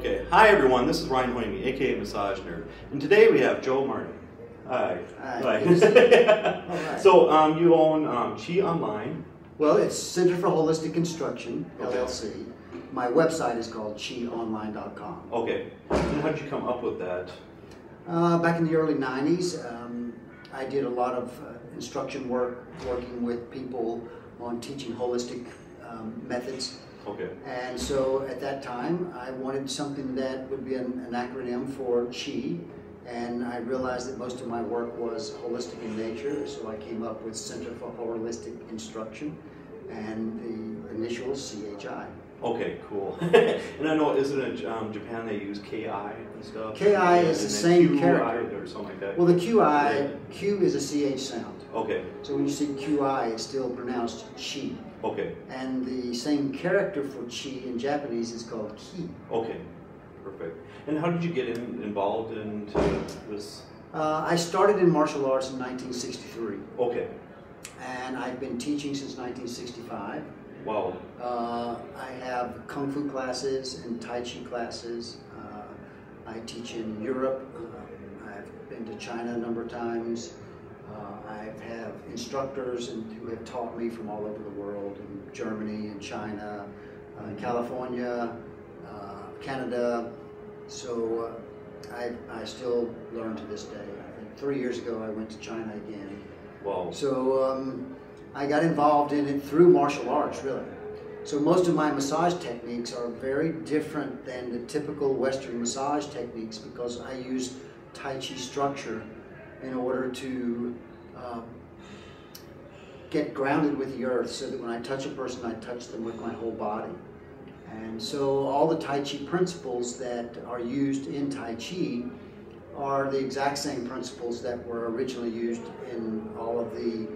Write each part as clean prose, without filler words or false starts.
Okay, hi everyone, this is Ryan Hoyme, aka Massage Nerd, and today we have Joe Martin. Hi. Hi. Right. So you own Chi Online. Well, it's Center for Holistic Instruction, LLC. My website is called chionline.com. Okay, and how did you come up with that? Back in the early 90s, I did a lot of instruction work, working with people on teaching holistic methods. Okay. And so at that time, I wanted something that would be an acronym for Chi, and I realized that most of my work was holistic in nature, so I came up with Center for Holistic Instruction, and the initials CHI. Okay, cool. And I know, isn't it Japan, they use KI and stuff? KI is the same character. Or something like that. Well, the QI, Q is a CH sound. Okay. So when you see QI, it's still pronounced Chi. Okay. And the same character for Chi in Japanese is called Ki. Okay, perfect. And how did you get involved into this? I started in martial arts in 1963. Okay. And I've been teaching since 1965. Wow. I have Kung Fu classes and Tai Chi classes. I teach in Europe. I've been to China a number of times. I have instructors who have taught me from all over the world, in Germany and China, California, Canada. So I still learn to this day. I think 3 years ago I went to China again. Wow. So I got involved in it through martial arts, really. So most of my massage techniques are very different than the typical Western massage techniques because I use Tai Chi structure in order to get grounded with the earth, so that when I touch a person, I touch them with my whole body. And so all the Tai Chi principles that are used in Tai Chi are the exact same principles that were originally used in all of the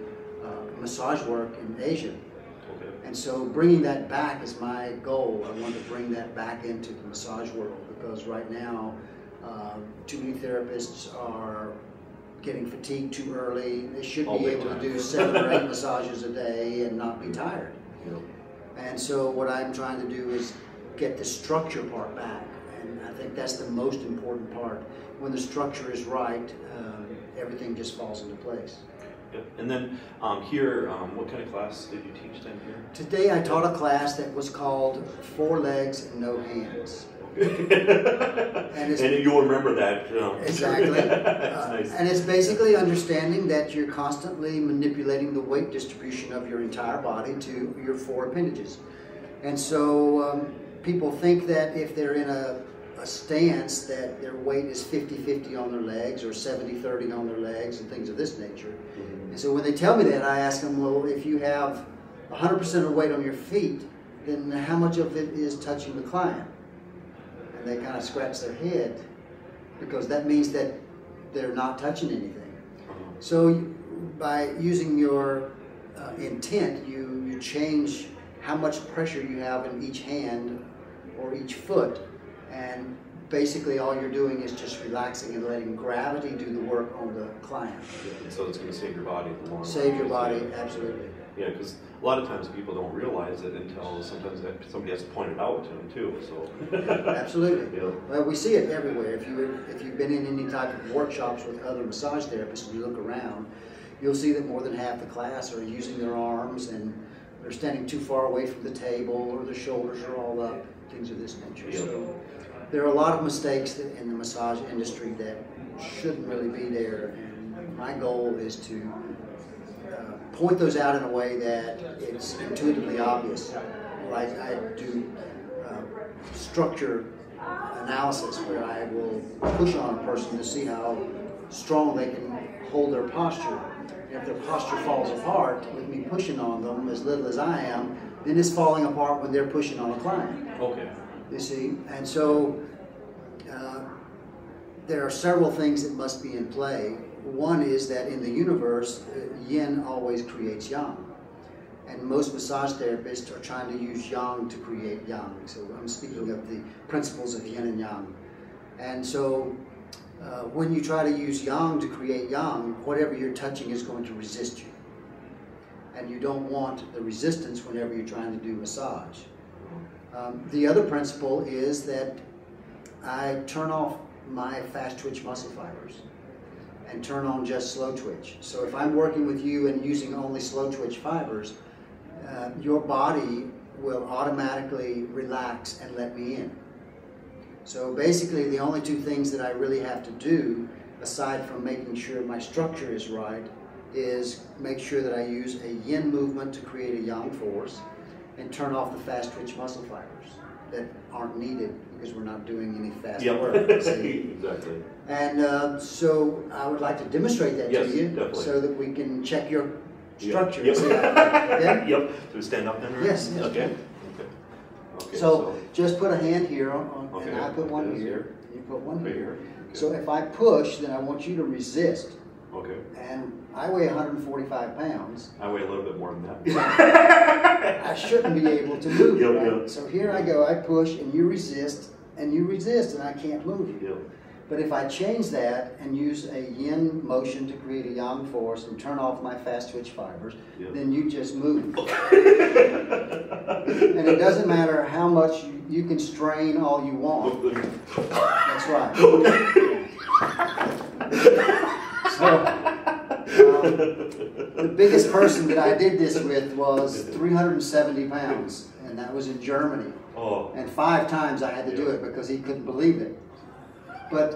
massage work in Asia. Okay. And so bringing that back is my goal. I want to bring that back into the massage world because right now too many therapists are getting fatigued too early. They should be able to do 7 or 8 massages a day and not be tired. Yep. And so what I'm trying to do is get the structure part back. And I think that's the most important part. When the structure is right, everything just falls into place. Yep. And then here, what kind of class did you teach then here? Today I taught a class that was called 4 Legs and No Hands. And you'll remember that. Exactly. Nice. And it's basically understanding that you're constantly manipulating the weight distribution of your entire body to your 4 appendages. And so people think that if they're in a stance that their weight is 50-50 on their legs or 70-30 on their legs and things of this nature. Mm-hmm. And so when they tell me that, I ask them, well, if you have 100% of the weight on your feet, then how much of it is touching the client? And they kind of scratch their head because that means that they're not touching anything. So by using your intent, you change how much pressure you have in each hand or each foot, and basically all you're doing is just relaxing and letting gravity do the work on the client. Yeah, so it's going to save your body in the long run. Save your body, absolutely. Yeah, because a lot of times people don't realize it until sometimes somebody has to point it out to them too. So absolutely. Yeah. Well, we see it everywhere. If you've been in any type of workshops with other massage therapists and you look around, you'll see that more than half the class are using their arms and they're standing too far away from the table, or the shoulders are all up, things of this nature. Yeah. So there are a lot of mistakes in the massage industry that shouldn't really be there, and my goal is to point those out in a way that it's intuitively obvious. Like I do structure analysis where I will push on a person to see how strong they can hold their posture. And if their posture falls apart with me pushing on them as little as I am, then it's falling apart when they're pushing on a client. Okay. You see? And so there are several things that must be in play. One is that in the universe, yin always creates yang. And most massage therapists are trying to use yang to create yang. So I'm speaking of the principles of yin and yang. And so when you try to use yang to create yang, whatever you're touching is going to resist you. And you don't want the resistance whenever you're trying to do massage. The other principle is that I turn off my fast twitch muscle fibers and turn on just slow twitch. So if I'm working with you and using only slow twitch fibers, your body will automatically relax and let me in. So basically the only two things that I really have to do, aside from making sure my structure is right, is make sure that I use a yin movement to create a yang force and turn off the fast twitch muscle fibers that aren't needed because we're not doing any fast work. Exactly. And so I would like to demonstrate that to you, definitely. so that we can check your structure. Yep. Yeah? Yep. Do we stand up then? Or? Yes. Okay. Okay. So just put a hand here, okay. and I put one This here, and you put one right here. Okay. So if I push, then I want you to resist. Okay. And I weigh 145 pounds. I weigh a little bit more than that. I shouldn't be able to move, Yep, right? yep. So here I go, I push, and you resist, and I can't move. Yep. But if I change that and use a yin motion to create a yang force and turn off my fast twitch fibers, yep. then you just move. And it doesn't matter how much you can strain all you want. That's right. So, the biggest person that I did this with was 370 pounds, and that was in Germany. Oh. And 5 times I had to do it because he couldn't believe it. But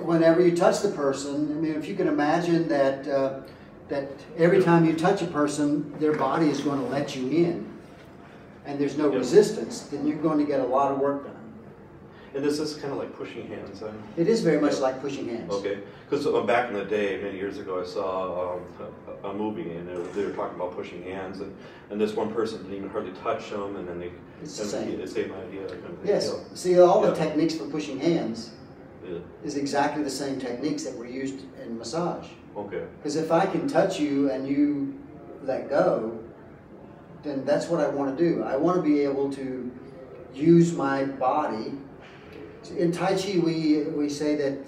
whenever you touch the person, I mean, if you can imagine that that every time you touch a person, their body is going to let you in, and there's no resistance, then you're going to get a lot of work done. And this is kind of like pushing hands, then? It is very much like pushing hands. Okay, because back in the day, many years ago, I saw a movie, and they were talking about pushing hands, and this one person didn't even hardly touch them, and then it's the same. The same idea. Kind of thing. Yes. Yeah. See, all the techniques for pushing hands Yeah. is exactly the same techniques that were used in massage. Okay. Because if I can touch you and you let go, then that's what I want to do. I want to be able to use my body. In Tai Chi, we say that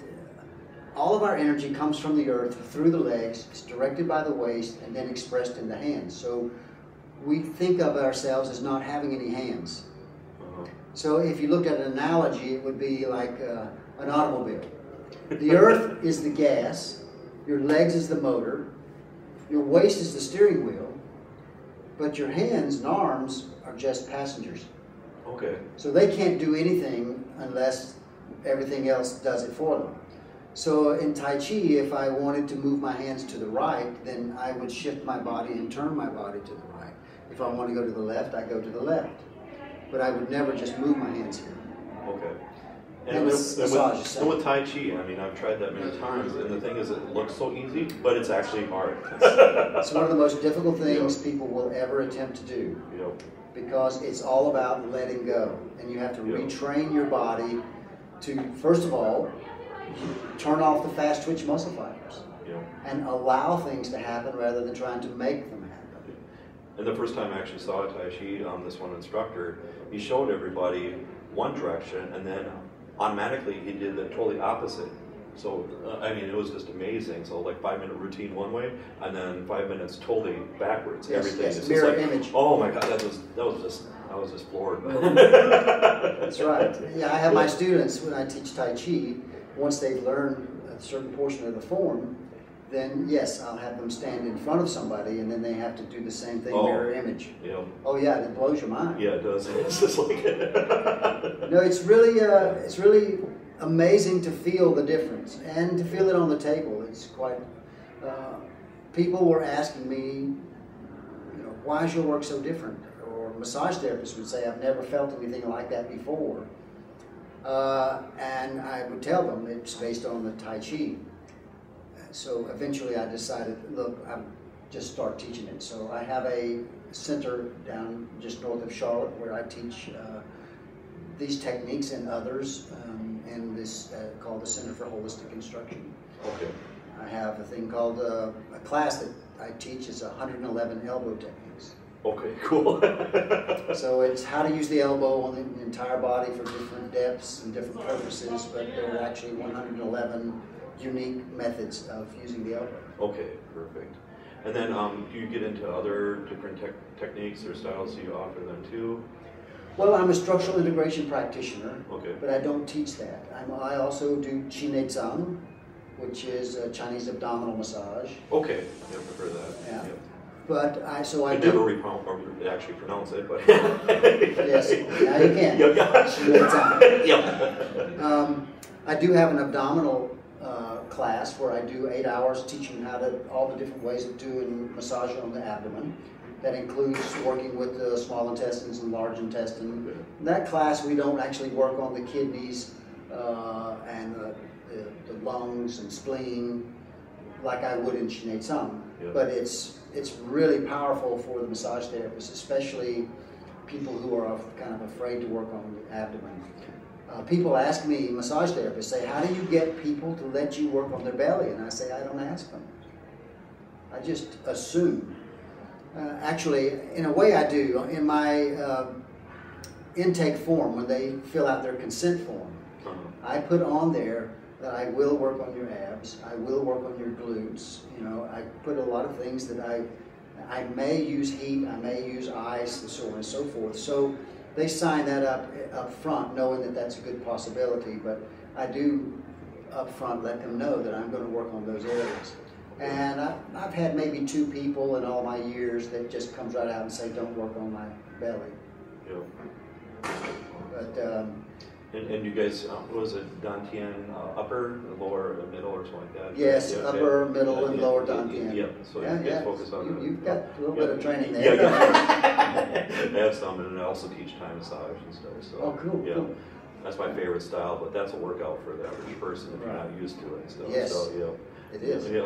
all of our energy comes from the earth through the legs, it's directed by the waist, and then expressed in the hands. So we think of ourselves as not having any hands. So if you looked at an analogy, it would be like an automobile. The earth is the gas, your legs is the motor, your waist is the steering wheel, but your hands and arms are just passengers. Okay. So they can't do anything unless everything else does it for them. So in Tai Chi, if I wanted to move my hands to the right, then I would shift my body and turn my body to the right. If I want to go to the left, I go to the left. But I would never just move my hands here. Okay. And with Tai Chi, I mean, I've tried that many times, and the thing is, it looks so easy, but it's actually hard. It's one of the most difficult things people will ever attempt to do. Yep. Because it's all about letting go. And you have to retrain your body to, first of all, turn off the fast twitch muscle fibers. Yep. And allow things to happen rather than trying to make them happen. And the first time I actually saw Tai Chi, this one instructor, he showed everybody one direction, and then automatically he did the totally opposite. So, I mean, it was just amazing. So, like 5-minute routine one way, and then 5 minutes totally backwards. Yes, everything. yes, It's mirror like, image. oh my God, I was just floored. That's right. Yeah, I have my students, when I teach Tai Chi, once they've learned a certain portion of the form, then yes, I'll have them stand in front of somebody, and then they have to do the same thing, mirror image. Yeah. Oh yeah, it blows your mind. Yeah, it does. It's just like No, it's really amazing to feel the difference and to feel it on the table. It's quite. People were asking me, you know, why is your work so different? Or massage therapists would say, I've never felt anything like that before. And I would tell them it's based on the Tai Chi. So eventually I decided, look, I'll just start teaching it. So I have a center down just north of Charlotte where I teach these techniques and others in this called the Center for Holistic Instruction. Okay. I have a thing called a class that I teach is 111 elbow techniques. Okay, cool. So it's how to use the elbow on the entire body for different depths and different purposes, but there are actually 111 unique methods of using the elbow. Okay, perfect. And then do you get into other different techniques or styles? Do you offer them too? Well, I'm a structural integration practitioner, Okay. but I don't teach that. I also do Qinei which is a Chinese abdominal massage. Okay, yeah, I prefer that. Yeah. Yep. But I I do. never actually pronounce it, but Yes, now you can. Yep. Yep. I do have an abdominal class where I do 8 hours teaching all the different ways of doing massage on the abdomen. That includes working with the small intestines and large intestine. Okay. In that class, we don't actually work on the kidneys and the lungs and spleen like I would in Qinei Tsang. Yeah. But it's really powerful for the massage therapists, especially people who are kind of afraid to work on the abdomen. People ask me, massage therapists say, how do you get people to let you work on their belly? And I say, I don't ask them. I just assume. Actually, in a way I do. In my intake form, when they fill out their consent form, I put on there that I will work on your abs, I will work on your glutes. You know, I put a lot of things that I may use heat, I may use ice, and so on and so forth. So they sign that up front, knowing that that's a good possibility. But I do up front let them know that I'm going to work on those areas. And I've had maybe 2 people in all my years that just comes right out and say, don't work on my belly. Yep. But and you guys, what was it, Dantian, upper, lower, middle, or something like that? yes, Yeah, upper, yeah. middle, and lower Dantian. Yeah, so you guys focus on You've got a little bit of training Yeah, there. yeah. I have some, and I also teach Thai massage and stuff. So, Oh, cool, yeah. cool. That's my favorite style, but that's a workout for the average person if you're not used to it. So, Yes. So, yeah. It is. Yeah.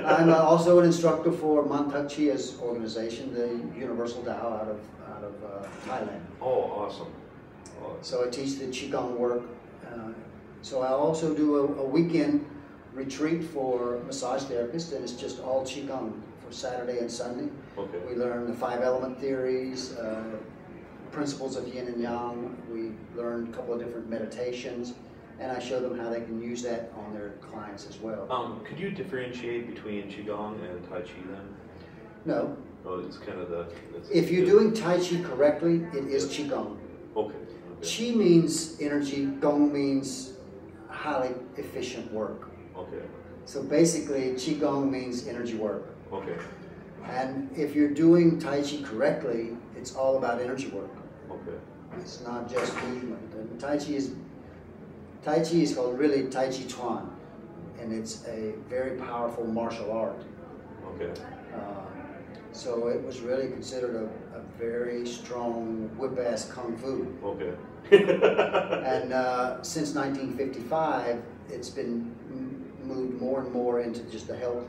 I'm also an instructor for Mantak Chia's organization, the Universal Tao out of Thailand. Oh, awesome. So I teach the Qigong work. So I also do a weekend retreat for massage therapists, and it's just all Qigong for Saturday and Sunday. Okay. We learn the 5 element theories, principles of yin and yang. We learn a couple of different meditations, and I show them how they can use that on their clients as well. Could you differentiate between Qigong and Tai Chi then? No. Oh, it's kind of the... If you're doing Tai Chi correctly, it is Qigong. Okay. Qi means energy, Gong means highly efficient work. Okay. So basically, Qigong means energy work. Okay. And if you're doing Tai Chi correctly, it's all about energy work. Okay. It's not just movement. And Tai Chi is called really Tai Chi Chuan, and it's a very powerful martial art. Okay. So it was really considered a very strong whip-ass kung fu. Okay. And since 1955, it's been moved more and more into just the health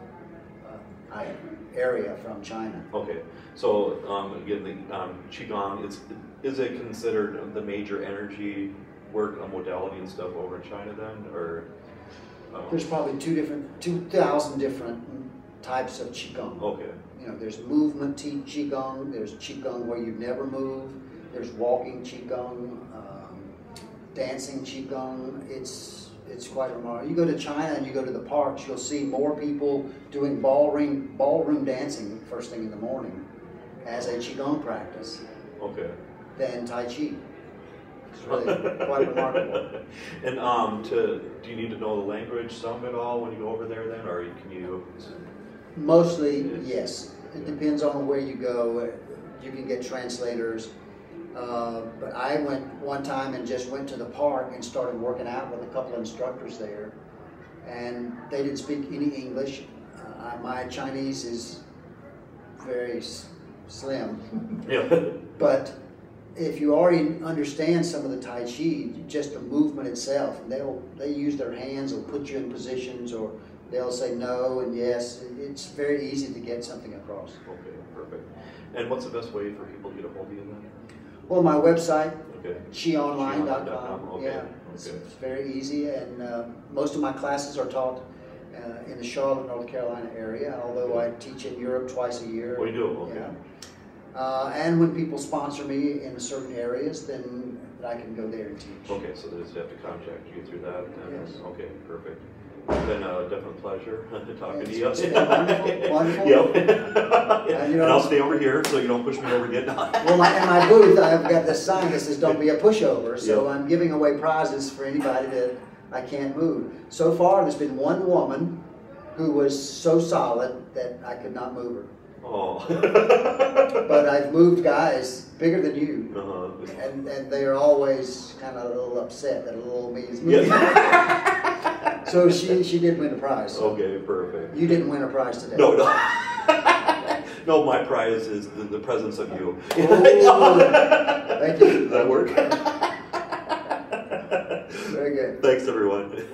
area from China. Okay. So again, the Qigong, is it considered the major energy work modality and stuff over in China then, or? There's probably 2,000 different types of Qigong. Okay. You know, there's movement Qigong, there's Qigong where you never move, there's walking Qigong, dancing Qigong. It's quite remarkable. You go to China and you go to the parks, you'll see more people doing ballroom dancing first thing in the morning as a Qigong practice Okay. than Tai Chi. It's really quite remarkable. And do you need to know the language some at all when you go over there then, or can you? Mostly, yes. It depends on where you go. You can get translators. But I went one time and just went to the park and started working out with a couple of instructors there. And they didn't speak any English. My Chinese is very slim. Yeah. But if you already understand some of the Tai Chi, just the movement itself, they use their hands, they'll put you in positions, or they'll say no and yes. It's very easy to get something across. Okay, perfect. And what's the best way for people to get a hold of you then? Well, my website, Okay. qionline.com. Okay. Yeah, it's very easy, and most of my classes are taught in the Charlotte, North Carolina area, although I teach in Europe twice a year. Oh, you do? Okay. Yeah. And when people sponsor me in certain areas, then I can go there and teach. Okay, so they just have to contact you through that? And, Yes. Okay, perfect. It's been a definite pleasure talking to you. It's been wonderful. Yep. And You And I'll know, stay over here so you don't push me over again. well, in my booth, I've got this sign that says "Don't be a pushover." So Yep. I'm giving away prizes for anybody that I can't move. So far, there's been one woman who was so solid that I could not move her. Oh. But I've moved guys bigger than you, Uh-huh. and they are always kind of a little upset that a little me is moving. Yeah. So she did win a prize. Okay, perfect. You didn't win a prize today. No, no. No, my prize is the presence of you. Oh, thank you. Does that work? Very good. Thanks, everyone.